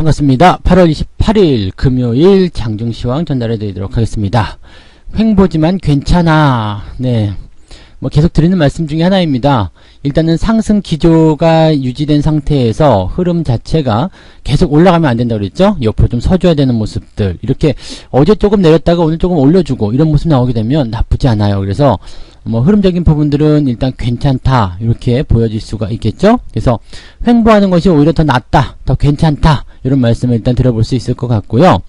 반갑습니다. 8월 28일 금요일 장중시황 전달해 드리도록 하겠습니다. 횡보지만 괜찮아. 네. 계속 드리는 말씀 중에 하나입니다. 일단은 상승 기조가 유지된 상태에서 흐름 자체가 계속 올라가면 안 된다고 그랬죠? 옆으로 좀 서줘야 되는 모습들. 이렇게 어제 조금 내렸다가 오늘 조금 올려주고 이런 모습 나오게 되면 나쁘지 않아요. 그래서 흐름적인 부분들은 일단 괜찮다. 이렇게 보여질 수가 있겠죠? 그래서 횡보하는 것이 오히려 더 낫다. 더 괜찮다. 이런 말씀을 일단 들어볼 수 있을 것 같고요.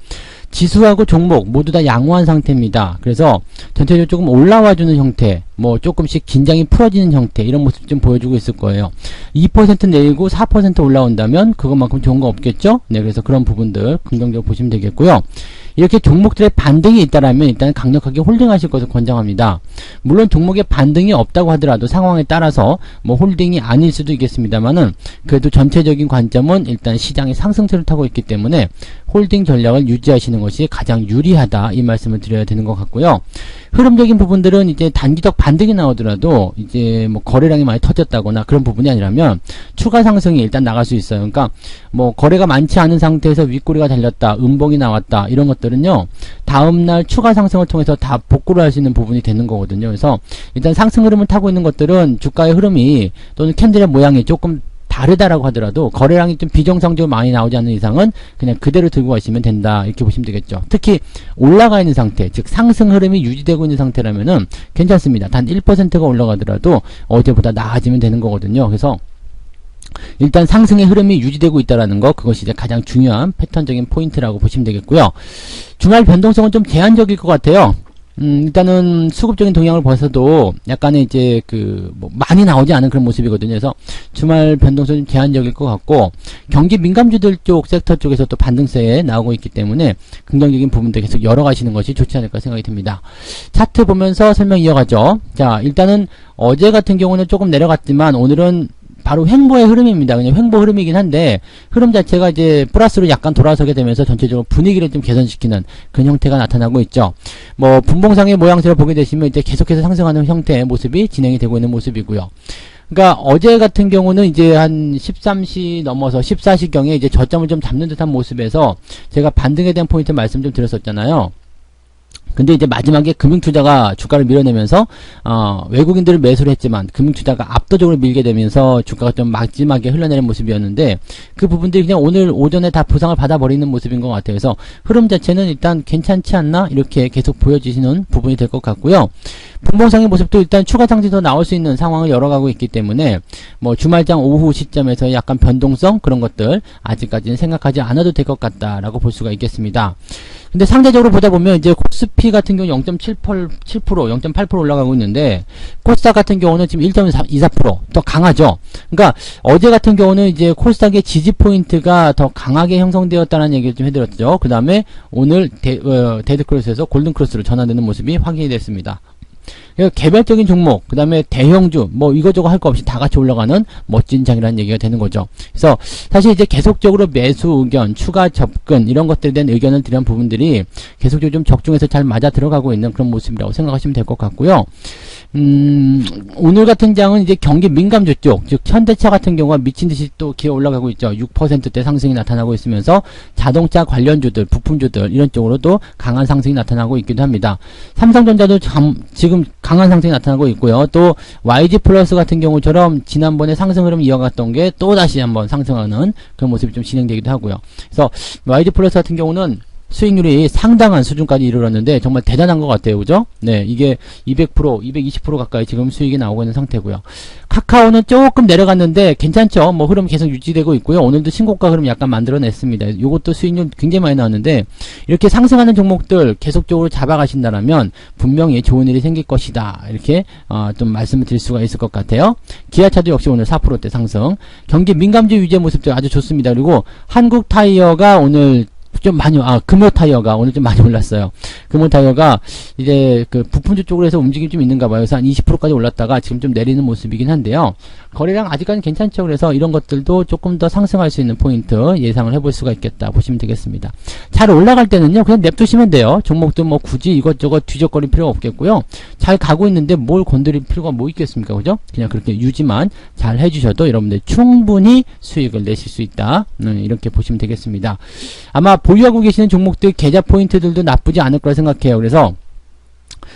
지수하고 종목 모두 다 양호한 상태입니다. 그래서 전체적으로 조금 올라와주는 형태, 조금씩 긴장이 풀어지는 형태, 이런 모습 좀 보여주고 있을 거예요. 2% 내리고 4% 올라온다면 그것만큼 좋은 거 없겠죠? 네, 그래서 그런 부분들 긍정적으로 보시면 되겠고요. 이렇게 종목들의 반등이 있다라면 일단 강력하게 홀딩하실 것을 권장합니다. 물론 종목의 반등이 없다고 하더라도 상황에 따라서 홀딩이 아닐 수도 있겠습니다만은 그래도 전체적인 관점은 일단 시장이 상승세를 타고 있기 때문에 홀딩 전략을 유지하시는 것이 가장 유리하다, 이 말씀을 드려야 되는 것 같고요. 흐름적인 부분들은 이제 단기적 반등이 나오더라도 이제 거래량이 많이 터졌다거나 그런 부분이 아니라면 추가 상승이 일단 나갈 수 있어요. 그러니까 거래가 많지 않은 상태에서 윗꼬리가 달렸다, 음봉이 나왔다, 이런 것들은요 다음날 추가 상승을 통해서 다 복구를 할 수 있는 부분이 되는 거거든요. 그래서 일단 상승 흐름을 타고 있는 것들은 주가의 흐름이 또는 캔들의 모양이 조금 다르다라고 하더라도 거래량이 좀 비정상적으로 많이 나오지 않는 이상은 그냥 그대로 들고 가시면 된다, 이렇게 보시면 되겠죠. 특히 올라가 있는 상태, 즉 상승 흐름이 유지되고 있는 상태라면은 괜찮습니다. 단 1%가 올라가더라도 어제보다 나아지면 되는 거거든요. 그래서 일단 상승의 흐름이 유지되고 있다라는 거, 그것이 이제 가장 중요한 패턴적인 포인트라고 보시면 되겠고요. 주말 변동성은 좀 제한적일 것 같아요. 일단은 수급적인 동향을 봐서도 약간의 이제 많이 나오지 않은 그런 모습이거든요. 그래서 주말 변동성이 좀 제한적일 것 같고, 경기 민감주들 쪽 섹터 쪽에서 또 반등세에 나오고 있기 때문에 긍정적인 부분도 계속 열어가시는 것이 좋지 않을까 생각이 듭니다. 차트 보면서 설명 이어가죠. 자, 일단은 어제 같은 경우는 조금 내려갔지만 오늘은 바로 횡보의 흐름입니다. 그냥 횡보 흐름이긴 한데 흐름 자체가 이제 플러스로 약간 돌아서게 되면서 전체적으로 분위기를 좀 개선시키는 그런 형태가 나타나고 있죠. 분봉상의 모양새를 보게 되시면 이제 계속해서 상승하는 형태의 모습이 진행이 되고 있는 모습이고요. 그러니까 어제 같은 경우는 이제 한 13시 넘어서 14시경에 이제 저점을 좀 잡는 듯한 모습에서 제가 반등에 대한 포인트 말씀 좀 드렸었잖아요. 근데 이제 마지막에 금융투자가 주가를 밀어내면서 외국인들을 매수를 했지만 금융투자가 압도적으로 밀게 되면서 주가가 좀 마지막에 흘러내리는 모습이었는데 그 부분들이 그냥 오늘 오전에 다 보상을 받아버리는 모습인 것 같아요. 그래서 흐름 자체는 일단 괜찮지 않나, 이렇게 계속 보여지시는 부분이 될 것 같고요. 분봉상의 모습도 일단 추가 상승이 더 나올 수 있는 상황을 열어가고 있기 때문에 주말장 오후 시점에서 약간 변동성, 그런 것들 아직까지는 생각하지 않아도 될 것 같다라고 볼 수가 있겠습니다. 근데 상대적으로 보다 보면 이제 코스피 같은 경우 0.7%, 0.8% 올라가고 있는데 코스닥 같은 경우는 지금 1.24% 더 강하죠. 그러니까 어제 같은 경우는 이제 코스닥의 지지 포인트가 더 강하게 형성되었다는 얘기를 좀 해드렸죠. 그 다음에 오늘 데드 크로스에서 골든 크로스로 전환되는 모습이 확인이 됐습니다. 개별적인 종목, 그 다음에 대형주, 이거저거 할 거 없이 다 같이 올라가는 멋진 장이라는 얘기가 되는 거죠. 그래서 사실 이제 계속적으로 매수 의견, 추가 접근, 이런 것들에 대한 의견을 드린 부분들이 계속적으로 좀 적중해서 잘 맞아 들어가고 있는 그런 모습이라고 생각하시면 될 것 같고요. 오늘 같은 장은 이제 경기 민감주 쪽, 즉 현대차 같은 경우가 미친듯이 또 기어 올라가고 있죠. 6%대 상승이 나타나고 있으면서 자동차 관련주들, 부품주들 이런 쪽으로도 강한 상승이 나타나고 있기도 합니다. 삼성전자도 지금 강한 상승이 나타나고 있고요. 또 YG 플러스 같은 경우처럼 지난번에 상승 흐름 이어갔던 게 또 다시 한번 상승하는 그런 모습이 좀 진행되기도 하고요. 그래서 YG 플러스 같은 경우는 수익률이 상당한 수준까지 이르렀는데 정말 대단한 것 같아요. 그죠? 네, 이게 200%, 220% 가까이 지금 수익이 나오고 있는 상태고요. 카카오는 조금 내려갔는데 괜찮죠? 흐름 계속 유지되고 있고요. 오늘도 신고가 흐름 약간 만들어냈습니다. 이것도 수익률 굉장히 많이 나왔는데 이렇게 상승하는 종목들 계속적으로 잡아가신다면 분명히 좋은 일이 생길 것이다. 이렇게 좀 말씀을 드릴 수가 있을 것 같아요. 기아차도 역시 오늘 4%대 상승. 경기 민감주 유지의 모습도 아주 좋습니다. 그리고 한국타이어가 오늘 좀 많이, 금호 타이어가 오늘 좀 많이 올랐어요. 금호 타이어가 이제 그 부품주 쪽으로 해서 움직임이 좀 있는가 봐요. 그래서 한 20%까지 올랐다가 지금 좀 내리는 모습이긴 한데요. 거래량 아직까지는 괜찮죠. 그래서 이런 것들도 조금 더 상승할 수 있는 포인트 예상을 해볼 수가 있겠다 보시면 되겠습니다. 잘 올라갈 때는요, 그냥 냅두시면 돼요. 종목도 뭐 굳이 이것저것 뒤적거릴 필요가 없겠고요. 잘 가고 있는데 뭘 건드릴 필요가 뭐 있겠습니까? 그죠? 그냥 그렇게 유지만 잘 해주셔도 여러분들 충분히 수익을 내실 수 있다. 이렇게 보시면 되겠습니다. 아마 보유하고 계시는 종목들 계좌 포인트들도 나쁘지 않을 거라 생각해요. 그래서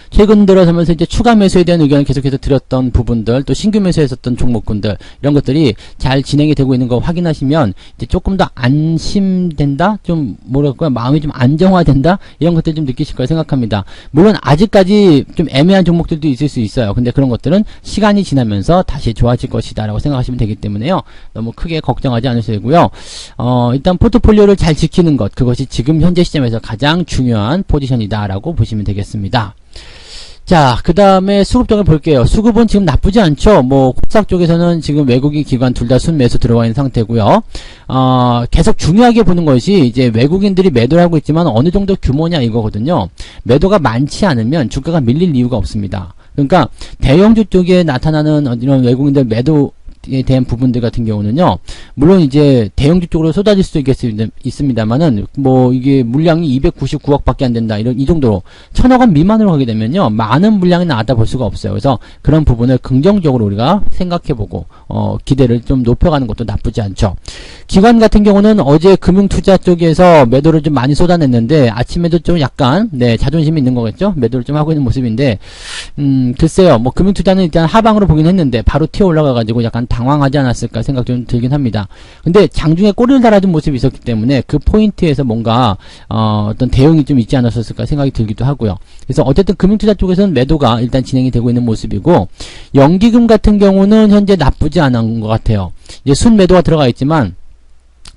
최근 들어서면서 이제 추가 매수에 대한 의견을 계속해서 드렸던 부분들, 또 신규 매수했었던 종목군들, 이런 것들이 잘 진행이 되고 있는 거 확인하시면 이제 조금 더 안심된다? 좀 뭐랄까요? 마음이 좀 안정화된다? 이런 것들 좀 느끼실 거라 생각합니다. 물론 아직까지 좀 애매한 종목들도 있을 수 있어요. 근데 그런 것들은 시간이 지나면서 다시 좋아질 것이다 라고 생각하시면 되기 때문에요. 너무 크게 걱정하지 않으셔도 되고요. 일단 포트폴리오를 잘 지키는 것, 그것이 지금 현재 시점에서 가장 중요한 포지션이다 라고 보시면 되겠습니다. 자, 그 다음에 수급장을 볼게요. 수급은 지금 나쁘지 않죠. 뭐 코스닥 쪽에서는 지금 외국인 기관 둘 다 순매수 들어와 있는 상태고요. 계속 중요하게 보는 것이 이제 외국인들이 매도를 하고 있지만 어느 정도 규모냐 이거거든요. 매도가 많지 않으면 주가가 밀릴 이유가 없습니다. 그러니까 대형주 쪽에 나타나는 이런 외국인들 매도 에 대한 부분들 같은 경우는요, 물론 이제 대형주 쪽으로 쏟아질 수도 있습니다만은 뭐 이게 물량이 299억 밖에 안 된다 이 정도로 1000억 원 미만으로 가게 되면요 많은 물량이 나왔다 볼 수가 없어요. 그래서 그런 부분을 긍정적으로 우리가 생각해보고 기대를 좀 높여가는 것도 나쁘지 않죠. 기관 같은 경우는 어제 금융투자 쪽에서 매도를 좀 많이 쏟아냈는데 아침에도 좀 약간 자존심이 있는 거겠죠. 매도를 좀 하고 있는 모습인데 글쎄요, 뭐 금융투자는 일단 하방으로 보긴 했는데 바로 튀어 올라가가지고 약간 당황하지 않았을까 생각 좀 들긴 합니다. 근데 장중에 꼬리를 달아준 모습이 있었기 때문에 그 포인트에서 뭔가 어떤 대응이 좀 있지 않았었을까 생각이 들기도 하고요. 그래서 어쨌든 금융투자 쪽에서는 매도가 일단 진행이 되고 있는 모습이고, 연기금 같은 경우는 현재 나쁘지 않은 것 같아요. 이제 순매도가 들어가 있지만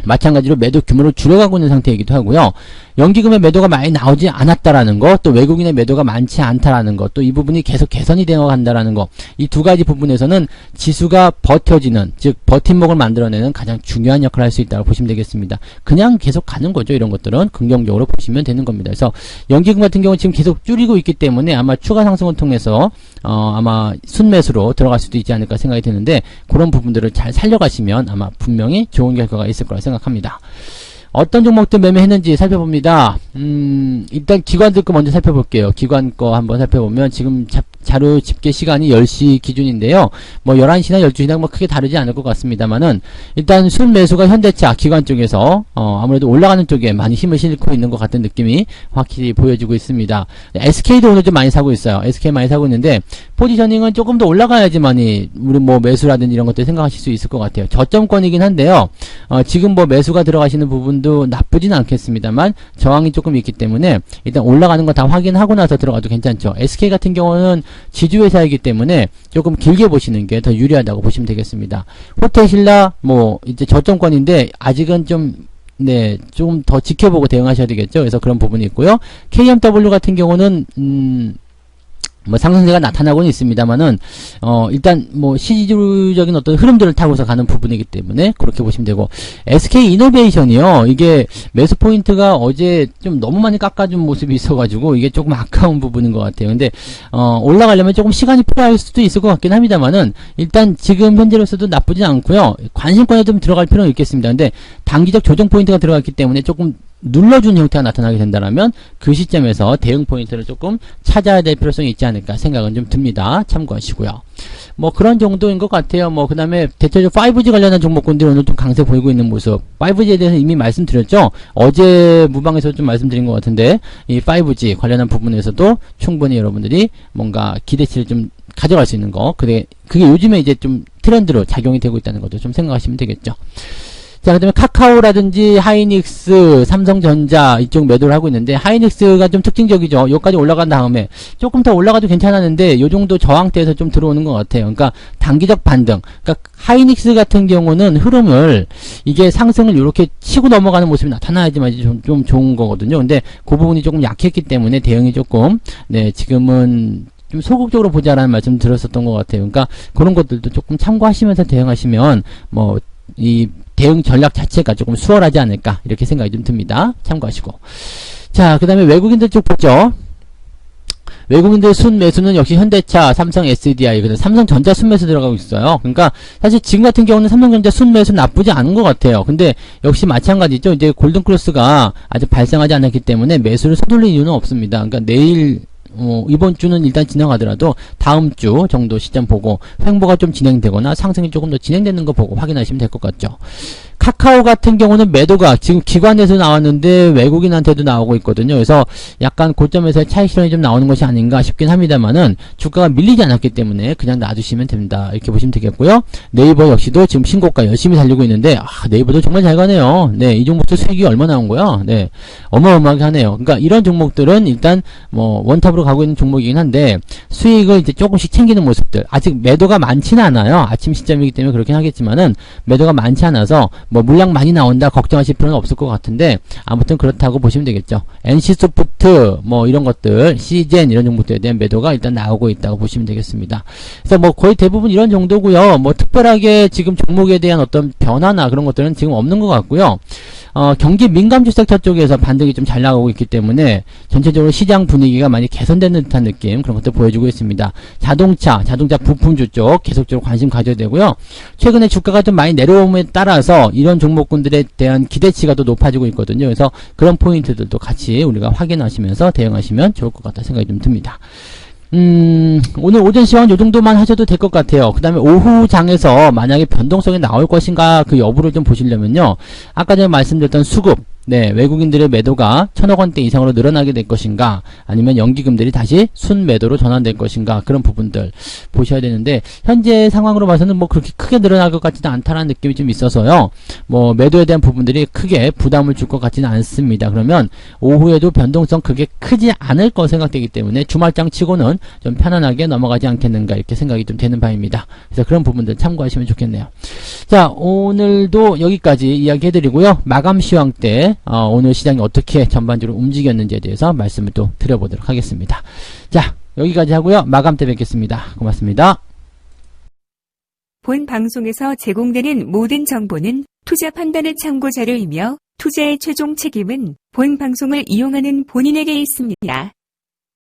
마찬가지로 매도 규모를 줄여가고 있는 상태이기도 하고요. 연기금의 매도가 많이 나오지 않았다라는 것, 또 외국인의 매도가 많지 않다라는 것, 또 이 부분이 계속 개선이 되어 간다라는 것, 이 두 가지 부분에서는 지수가 버텨지는, 즉 버팀목을 만들어내는 가장 중요한 역할을 할 수 있다고 보시면 되겠습니다. 그냥 계속 가는 거죠. 이런 것들은 긍정적으로 보시면 되는 겁니다. 그래서 연기금 같은 경우는 지금 계속 줄이고 있기 때문에 아마 추가 상승을 통해서 아마 순매수로 들어갈 수도 있지 않을까 생각이 드는데, 그런 부분들을 잘 살려가시면 아마 분명히 좋은 결과가 있을 거라 생각합니다. 어떤 종목들 매매했는지 살펴봅니다. 일단 기관들 거 먼저 살펴볼게요. 기관 거 한번 살펴보면 지금 자료 집계 시간이 10시 기준인데요. 뭐 11시나 12시나 뭐 크게 다르지 않을 것 같습니다만은, 일단 순매수가 현대차 기관 쪽에서 아무래도 올라가는 쪽에 많이 힘을 실고 있는 것 같은 느낌이 확실히 보여지고 있습니다. SK도 오늘 좀 많이 사고 있어요. SK 많이 사고 있는데 포지셔닝은 조금 더 올라가야지만이 우리 뭐 매수라든지 이런 것들 생각하실 수 있을 것 같아요. 저점권이긴 한데요. 지금 뭐 매수가 들어가시는 부분도 나쁘진 않겠습니다만 저항이 조금 있기 때문에 일단 올라가는 거 다 확인하고 나서 들어가도 괜찮죠. SK 같은 경우는 지주회사이기 때문에 조금 길게 보시는 게 더 유리하다고 보시면 되겠습니다. 호텔신라 뭐 이제 저점권인데 아직은 좀 좀 더 지켜보고 대응하셔야 되겠죠. 그래서 그런 부분이 있고요. KMW 같은 경우는 뭐 상승세가 나타나고는 있습니다만은 일단 뭐 시주적인 어떤 흐름들을 타고서 가는 부분이기 때문에 그렇게 보시면 되고, SK 이노베이션이요, 이게 매수 포인트가 어제 좀 너무 많이 깎아준 모습이 있어가지고 이게 조금 아까운 부분인 것 같아요. 근데 올라가려면 조금 시간이 필요할 수도 있을 것 같긴 합니다만은 일단 지금 현재로서도 나쁘진 않고요. 관심권에 좀 들어갈 필요는 있겠습니다. 근데 단기적 조정 포인트가 들어갔기 때문에 조금 눌러준 형태가 나타나게 된다면 그 시점에서 대응 포인트를 조금 찾아야 될 필요성이 있지 않을까 생각은 좀 듭니다. 참고하시고요. 뭐 그런 정도인 것 같아요. 뭐 그 다음에 대체적으로 5G 관련한 종목군들이 오늘 좀 강세 보이고 있는 모습. 5G에 대해서 이미 말씀드렸죠. 어제 무방에서 좀 말씀드린 것 같은데 이 5G 관련한 부분에서도 충분히 여러분들이 뭔가 기대치를 좀 가져갈 수 있는 거, 그게 요즘에 이제 좀 트렌드로 작용이 되고 있다는 것도 좀 생각하시면 되겠죠. 자, 그 다음에 카카오라든지 하이닉스, 삼성전자 이쪽 매도를 하고 있는데, 하이닉스가 좀 특징적이죠. 여기까지 올라간 다음에 조금 더 올라가도 괜찮았는데 요 정도 저항대에서 좀 들어오는 것 같아요. 그러니까 단기적 반등. 그러니까 하이닉스 같은 경우는 흐름을 이게 상승을 이렇게 치고 넘어가는 모습이 나타나야지만 좀 좋은 거거든요. 근데 그 부분이 조금 약했기 때문에 대응이 조금 지금은 좀 소극적으로 보자라는 말씀 들었었던 것 같아요. 그러니까 그런 것들도 조금 참고하시면서 대응하시면 뭐 이 대응 전략 자체가 조금 수월하지 않을까 이렇게 생각이 좀 듭니다. 참고하시고. 자, 그 다음에 외국인들 쪽 보죠. 외국인들 순매수는 역시 현대차, 삼성 SDI, 그다음 삼성전자 순매수 들어가고 있어요. 그러니까 사실 지금 같은 경우는 삼성전자 순매수 나쁘지 않은 것 같아요. 근데 역시 마찬가지죠. 이제 골든크로스가 아직 발생하지 않았기 때문에 매수를 서둘릴 이유는 없습니다. 그러니까 내일 이번 주는 일단 지나가더라도 다음 주 정도 시점 보고 횡보가 좀 진행되거나 상승이 조금 더 진행되는 거 보고 확인하시면 될 것 같죠. 카카오 같은 경우는 매도가 지금 기관에서 나왔는데 외국인한테도 나오고 있거든요. 그래서 약간 고점에서 차익 실현이 좀 나오는 것이 아닌가 싶긴 합니다만은 주가가 밀리지 않았기 때문에 그냥 놔두시면 됩니다. 이렇게 보시면 되겠고요. 네이버 역시도 지금 신고가 열심히 달리고 있는데 네이버도 정말 잘 가네요. 네, 이 종목도 수익이 얼마 나온 거야? 네, 어마어마하게 하네요. 그러니까 이런 종목들은 일단 뭐 원탑으로 가고 있는 종목이긴 한데 수익을 이제 조금씩 챙기는 모습들, 아직 매도가 많지는 않아요. 아침 시점이기 때문에 그렇긴 하겠지만은 매도가 많지 않아서 뭐 물량 많이 나온다 걱정하실 필요는 없을 것 같은데 아무튼 그렇다고 보시면 되겠죠. NC소프트 뭐 이런 것들, 시젠 이런 종목들에 대한 매도가 일단 나오고 있다고 보시면 되겠습니다. 그래서 뭐 거의 대부분 이런 정도고요. 뭐 특별하게 지금 종목에 대한 어떤 변화나 그런 것들은 지금 없는 것 같고요. 경기 민감주 섹터 쪽에서 반등이 좀 잘 나가고 있기 때문에 전체적으로 시장 분위기가 많이 개선되는 듯한 느낌, 그런 것들 보여주고 있습니다. 자동차 부품주 쪽 계속적으로 관심 가져야 되고요. 최근에 주가가 좀 많이 내려옴에 따라서 이런 종목군들에 대한 기대치가 더 높아지고 있거든요. 그래서 그런 포인트들도 같이 우리가 확인하시면서 대응하시면 좋을 것 같다 생각이 좀 듭니다. 오늘 오전 시황 요 정도만 하셔도 될 것 같아요. 그 다음에 오후 장에서 만약에 변동성이 나올 것인가 그 여부를 좀 보시려면요. 아까 전에 말씀드렸던 수급, 네, 외국인들의 매도가 1,000억 원대 이상으로 늘어나게 될 것인가, 아니면 연기금들이 다시 순매도로 전환될 것인가, 그런 부분들 보셔야 되는데, 현재 상황으로 봐서는 뭐 그렇게 크게 늘어날 것 같지는 않다는 느낌이 좀 있어서요. 뭐 매도에 대한 부분들이 크게 부담을 줄 것 같지는 않습니다. 그러면 오후에도 변동성 그게 크지 않을 거 생각되기 때문에 주말장 치고는 좀 편안하게 넘어가지 않겠는가 이렇게 생각이 좀 되는 바입니다. 그래서 그런 부분들 참고하시면 좋겠네요. 자, 오늘도 여기까지 이야기 해드리고요. 마감 시황 때 오늘 시장이 어떻게 전반적으로 움직였는지에 대해서 말씀을 또 드려보도록 하겠습니다. 자, 여기까지 하고요. 마감 때 뵙겠습니다. 고맙습니다. 본 방송에서 제공되는 모든 정보는 투자 판단의 참고 자료이며 투자의 최종 책임은 본 방송을 이용하는 본인에게 있습니다.